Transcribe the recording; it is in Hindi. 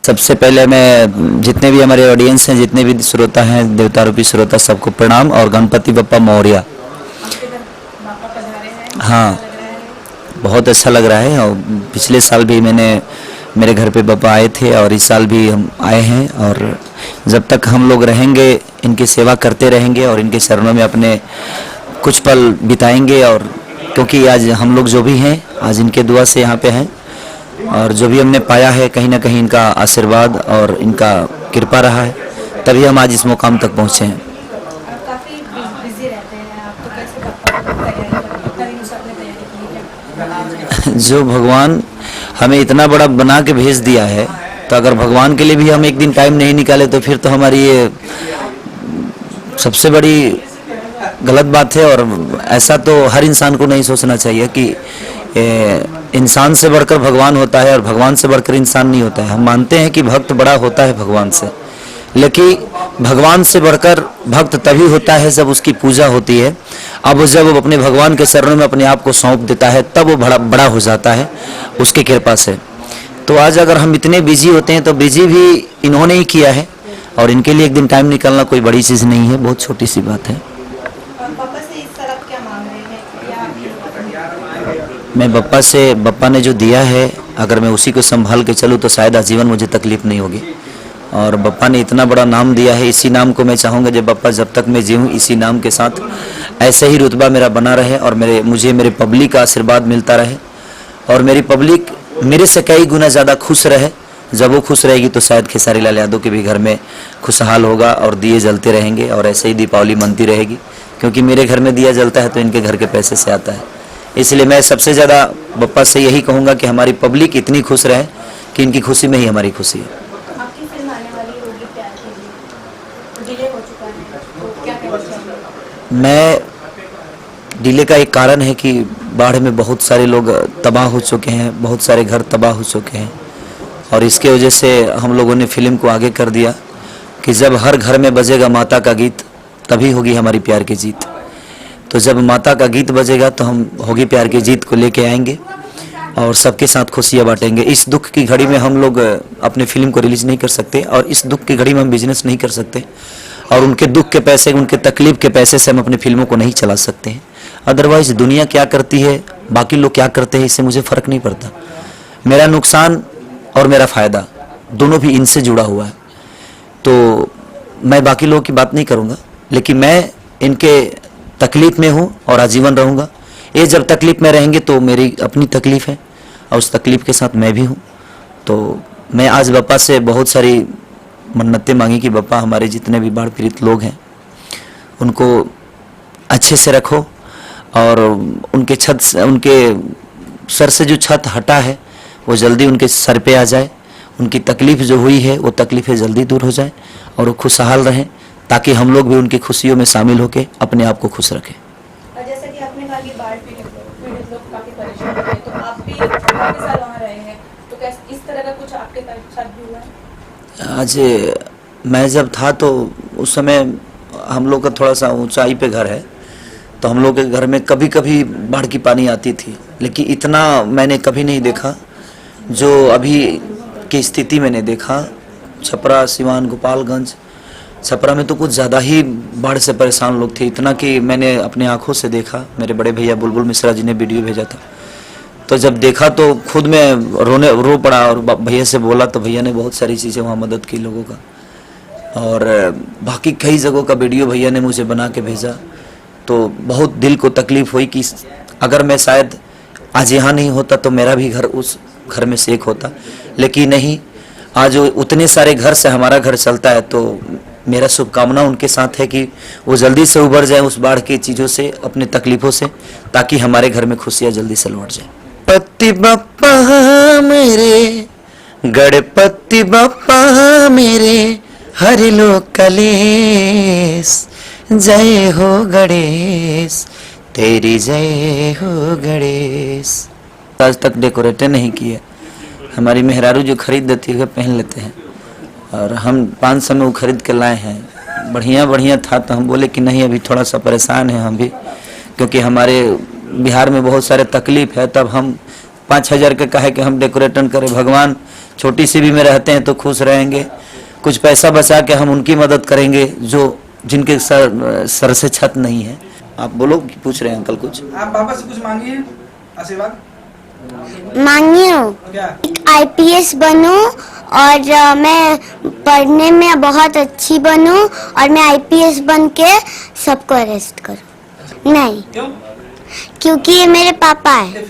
सबसे पहले मैं जितने भी हमारे ऑडियंस हैं, जितने भी श्रोता हैं, देवता रूपी श्रोता, सबको प्रणाम और गणपति बप्पा मौर्य। हाँ, बहुत अच्छा लग रहा है। और पिछले साल भी मेरे घर पे बप्पा आए थे और इस साल भी हम आए हैं। और जब तक हम लोग रहेंगे इनकी सेवा करते रहेंगे और इनके चरणों में अपने कुछ पल बिताएंगे। और क्योंकि आज हम लोग जो भी हैं, आज इनके दुआ से यहाँ पे हैं और जो भी हमने पाया है, कहीं ना कहीं इनका आशीर्वाद और इनका कृपा रहा है, तभी हम आज इस मुकाम तक पहुँचे हैं। काफी बिजी रहते हैं आप, तो कैसे तैयारी करते? जो भगवान हमें इतना बड़ा बना के भेज दिया है, तो अगर भगवान के लिए भी हम एक दिन टाइम नहीं निकाले तो फिर तो हमारी ये सबसे बड़ी गलत बात है। और ऐसा तो हर इंसान को नहीं सोचना चाहिए कि इंसान से बढ़कर भगवान होता है और भगवान से बढ़कर इंसान नहीं होता है। हम मानते हैं कि भक्त बड़ा होता है भगवान से, लेकिन भगवान से बढ़कर भक्त तभी होता है जब उसकी पूजा होती है। अब जब वो अपने भगवान के चरणों में अपने आप को सौंप देता है, तब वो बड़ा हो जाता है उसकी कृपा से। तो आज अगर हम इतने बिजी होते हैं तो बिजी भी इन्होंने ही किया है और इनके लिए एक दिन टाइम निकालना कोई बड़ी चीज़ नहीं है, बहुत छोटी सी बात है। पापा से इस तरह क्या मांग रहे हैं? मैं बप्पा ने जो दिया है, अगर मैं उसी को संभाल के चलूँ तो शायद आजीवन मुझे तकलीफ नहीं होगी। और बप्पा ने इतना बड़ा नाम दिया है, इसी नाम को मैं चाहूँगा जब बप्पा जब तक मैं जीऊँ इसी नाम के साथ ऐसे ही रुतबा मेरा बना रहे और मुझे मेरे पब्लिक का आशीर्वाद मिलता रहे और मेरी पब्लिक मेरे से कई गुना ज़्यादा खुश रहे। जब वो खुश रहेगी तो शायद खेसारी लाल यादव के भी घर में खुशहाल होगा और दिए जलते रहेंगे और ऐसे ही दीपावली मनती रहेगी। क्योंकि मेरे घर में दिया जलता है तो इनके घर के पैसे से आता है। इसलिए मैं सबसे ज़्यादा बप्पा से यही कहूँगा कि हमारी पब्लिक इतनी खुश रहे कि इनकी खुशी में ही हमारी खुशी है। आपकी फिल्म आने वाली होगी प्यार के लिए, डिले हो चुका है, तो क्या कहना चाहेंगे? मैं डिले का एक कारण है कि बाढ़ में बहुत सारे लोग तबाह हो चुके हैं, बहुत सारे घर तबाह हो चुके हैं और इसके वजह से हम लोगों ने फिल्म को आगे कर दिया कि जब हर घर में बजेगा माता का गीत तभी होगी हमारी प्यार की जीत। तो जब माता का गीत बजेगा तो हम होगी प्यार की जीत को लेके आएंगे और सबके साथ खुशियाँ बांटेंगे। इस दुख की घड़ी में हम लोग अपने फिल्म को रिलीज नहीं कर सकते और इस दुख की घड़ी में हम बिजनेस नहीं कर सकते और उनके दुख के पैसे, उनके तकलीफ के पैसे से हम अपनी फिल्मों को नहीं चला सकते हैं। अदरवाइज दुनिया क्या करती है, बाकी लोग क्या करते हैं, इससे मुझे फ़र्क नहीं पड़ता। मेरा नुकसान और मेरा फ़ायदा दोनों भी इनसे जुड़ा हुआ है। तो मैं बाकी लोगों की बात नहीं करूँगा, लेकिन मैं इनके तकलीफ़ में हूँ और आजीवन रहूँगा। ये जब तकलीफ़ में रहेंगे तो मेरी अपनी तकलीफ़ है और उस तकलीफ़ के साथ मैं भी हूँ। तो मैं आज बप्पा से बहुत सारी मन्नतें मांगी कि बप्पा हमारे जितने भी बाढ़ पीड़ित लोग हैं उनको अच्छे से रखो और उनके सर से जो छत हटा है वो जल्दी उनके सर पे आ जाए। उनकी तकलीफ़ जो हुई है वो तकलीफ़ें जल्दी दूर हो जाए और वो खुशहाल रहें, ताकि हम लोग भी उनकी खुशियों में शामिल होकर अपने आप को खुश रखें। जैसा कि आपने कहा कि बाढ़ पीड़ित लोग काफी परेशान हुए, तो आप भी काफी साल वहाँ रहे हैं, तो कैसे इस तरह का कुछ आपके साथ भी हुआ है? आज मैं जब था तो उस समय हम लोग का थोड़ा सा ऊंचाई पे घर है, तो हम लोग के घर में कभी कभी बाढ़ की पानी आती थी, लेकिन इतना मैंने कभी नहीं देखा जो अभी की स्थिति मैंने देखा। छपरा, सिवान, गोपालगंज, छपरा में तो कुछ ज़्यादा ही बाढ़ से परेशान लोग थे, इतना कि मैंने अपने आंखों से देखा। मेरे बड़े भैया बुलबुल मिश्रा जी ने वीडियो भेजा था, तो जब देखा तो खुद में रो पड़ा और भैया से बोला, तो भैया ने बहुत सारी चीज़ें वहाँ मदद की लोगों का। और बाकी कई जगहों का वीडियो भैया ने मुझे बना के भेजा, तो बहुत दिल को तकलीफ़ हुई कि अगर मैं शायद आज यहाँ नहीं होता तो मेरा भी घर उस घर में से एक होता। लेकिन नहीं, आज उतने सारे घर से हमारा घर चलता है, तो मेरा शुभकामना उनके साथ है कि वो जल्दी से उबर जाए उस बाढ़ की चीज़ों से, अपने तकलीफ़ों से, ताकि हमारे घर में खुशियाँ जल्दी से लौट जाए। पति बप्पा मेरे, गणपति बप्पा मेरे, हरि लो कलेश, जय हो गणेश, तेरी जय हो गणेश। आज तक डेकोरेट नहीं किया, हमारी मेहरारू जो खरीद देती है पहन लेते हैं और हम 500 में वो खरीद के लाए हैं। बढ़िया था, तो हम बोले कि नहीं, अभी थोड़ा सा परेशान हैं हम भी, क्योंकि हमारे बिहार में बहुत सारे तकलीफ है। तब हम 5000 के कहे कि हम डेकोरेशन करें। भगवान छोटी सी भी में रहते हैं तो खुश रहेंगे। कुछ पैसा बचा के हम उनकी मदद करेंगे जो जिनके सर से छत नहीं है। आप बोलो, पूछ रहे हैं अंकल कुछ? आप पापा से कुछ मांगिए आशीर्वाद। मांगी हूँ क्या? IPS बनूं और मैं पढ़ने में बहुत अच्छी बनूं और मैं IPS बन के सबको अरेस्ट करूं। नहीं, क्यों? क्योंकि ये मेरे पापा है।